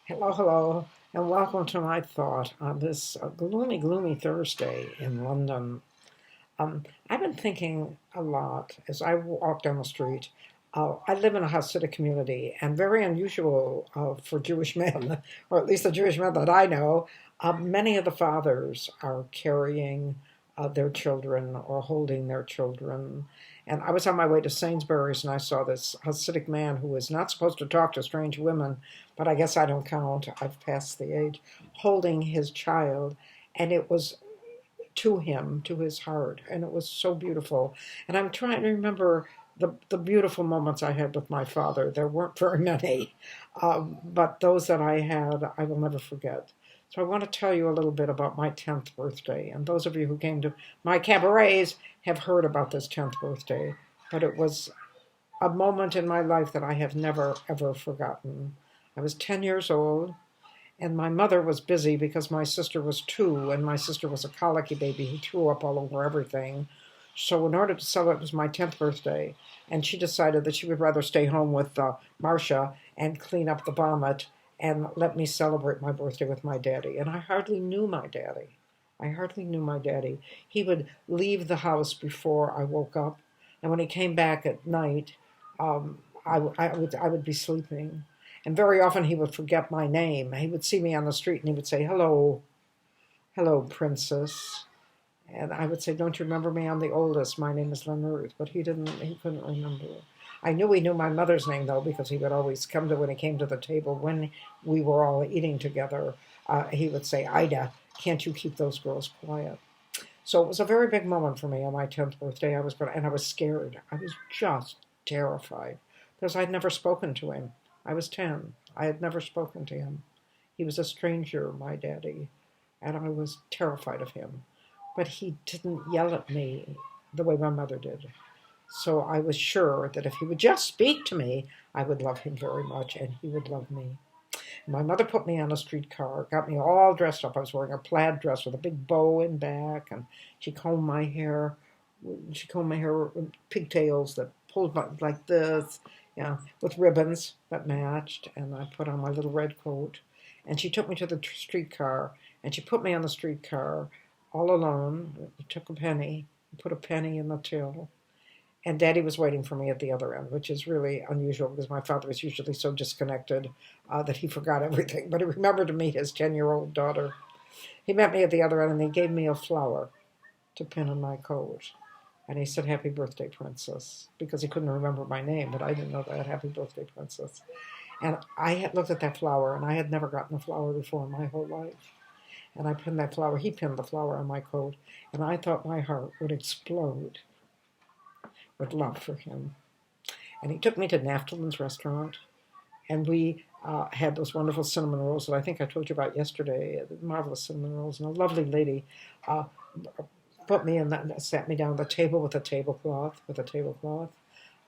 Hello, hello, and welcome to my thought on this gloomy, gloomy Thursday in London. I've been thinking a lot as I walk down the street. I live in a Hasidic community, and very unusual for Jewish men, or at least the Jewish men that I know. Many of the fathers are carrying their children or holding their children. And I was on my way to Sainsbury's, and I saw this Hasidic man who was not supposed to talk to strange women, but I guess I don't count. I've passed the age, holding his child, and it was to him, to his heart, and it was so beautiful. And I'm trying to remember the beautiful moments I had with my father. There weren't very many, but those that I had, I will never forget. So I want to tell you a little bit about my 10th birthday. And those of you who came to my cabarets have heard about this 10th birthday, but it was a moment in my life that I have never, ever forgotten. I was 10 years old. And my mother was busy because my sister was 2, and my sister was a colicky baby who threw up all over everything. So, in order to celebrate, it was my 10th birthday, and she decided that she would rather stay home with Marcia and clean up the vomit and let me celebrate my birthday with my daddy. And I hardly knew my daddy. I hardly knew my daddy. He would leave the house before I woke up, and when he came back at night, I would be sleeping. And very often he would forget my name. He would see me on the street and he would say, "Hello, hello, princess." And I would say, "Don't you remember me? I'm the oldest. My name is Ruth." But he couldn't remember. I knew he knew my mother's name, though, because he would always come to when he came to the table when we were all eating together. He would say, "Ida, can't you keep those girls quiet?" So it was a very big moment for me on my 10th birthday. And I was scared. I was just terrified because I'd never spoken to him. I was 10. I had never spoken to him. He was a stranger, my daddy, and I was terrified of him. But he didn't yell at me the way my mother did. So I was sure that if he would just speak to me, I would love him very much and he would love me. My mother put me on a streetcar, got me all dressed up. I was wearing a plaid dress with a big bow in back, and she combed my hair. She combed my hair with pigtails that pulled like this, with ribbons that matched. And I put on my little red coat. And she took me to the streetcar, and she put me on the streetcar all alone. Took a penny, put a penny in the till, and Daddy was waiting for me at the other end, which is really unusual because my father was usually so disconnected that he forgot everything. But he remembered to meet his 10-year-old daughter. He met me at the other end and he gave me a flower to pin on my coat. And he said, "Happy birthday, princess," because he couldn't remember my name, but I didn't know that. "Happy birthday, princess." And I had looked at that flower, and I had never gotten a flower before in my whole life. And I pinned that flower. He pinned the flower on my coat, and I thought my heart would explode with love for him. And he took me to Naftalin's restaurant, and we had those wonderful cinnamon rolls that I think I told you about yesterday, marvelous cinnamon rolls. And a lovely lady uh, put me in that, sat me down at the table with a tablecloth,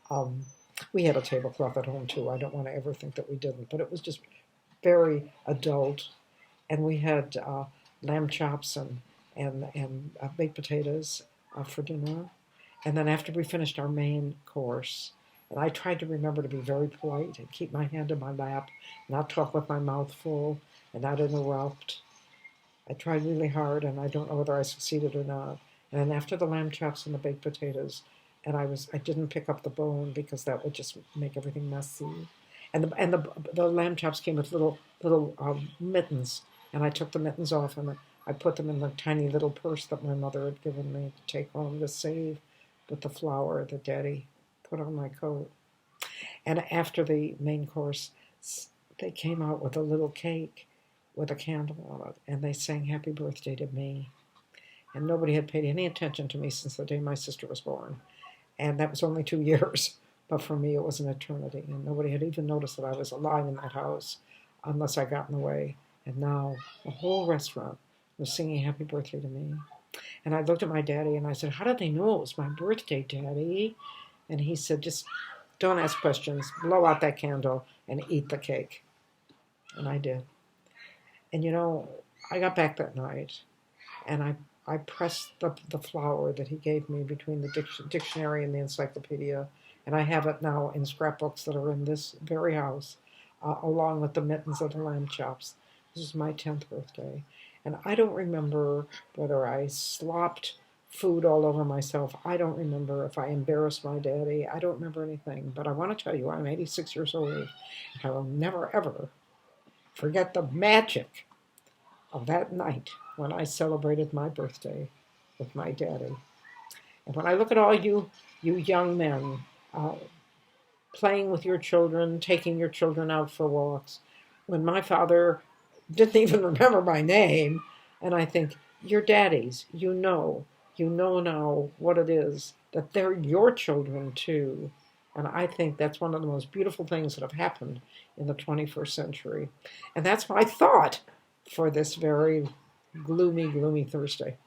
Um, we had a tablecloth at home too. I don't want to ever think that we didn't, but it was just very adult. And we had lamb chops and baked potatoes for dinner. And then after we finished our main course, and I tried to remember to be very polite and keep my hand in my lap, not talk with my mouth full, and not interrupt. I tried really hard, and I don't know whether I succeeded or not. And then after the lamb chops and the baked potatoes, and I didn't pick up the bone because that would just make everything messy. And the lamb chops came with little mittens, and I took the mittens off and I put them in the tiny little purse that my mother had given me to take home to save with the flour that Daddy put on my coat. And after the main course, they came out with a little cake with a candle on it, and they sang "Happy Birthday" to me. And nobody had paid any attention to me since the day my sister was born. And that was only 2 years. But for me, it was an eternity. And nobody had even noticed that I was alive in that house unless I got in the way. And now the whole restaurant was singing "Happy Birthday" to me. And I looked at my daddy and I said, "How did they know it was my birthday, Daddy?" And he said, "Just don't ask questions. Blow out that candle and eat the cake." And I did. And I got back that night and I pressed the flower that he gave me between the dictionary and the encyclopedia. And I have it now in scrapbooks that are in this very house. along with the mittens and the lamb chops. This is my 10th birthday. And I don't remember whether I slopped food all over myself. I don't remember if I embarrassed my daddy. I don't remember anything. But I want to tell you, I'm 86 years old. I will never, ever forget the magic of that night when I celebrated my birthday with my daddy. And when I look at all you young men playing with your children, taking your children out for walks, when my father didn't even remember my name, and I think, you're daddies, you know now what it is, that they're your children too. And I think that's one of the most beautiful things that have happened in the 21st century. And that's my thought for this very gloomy, gloomy Thursday.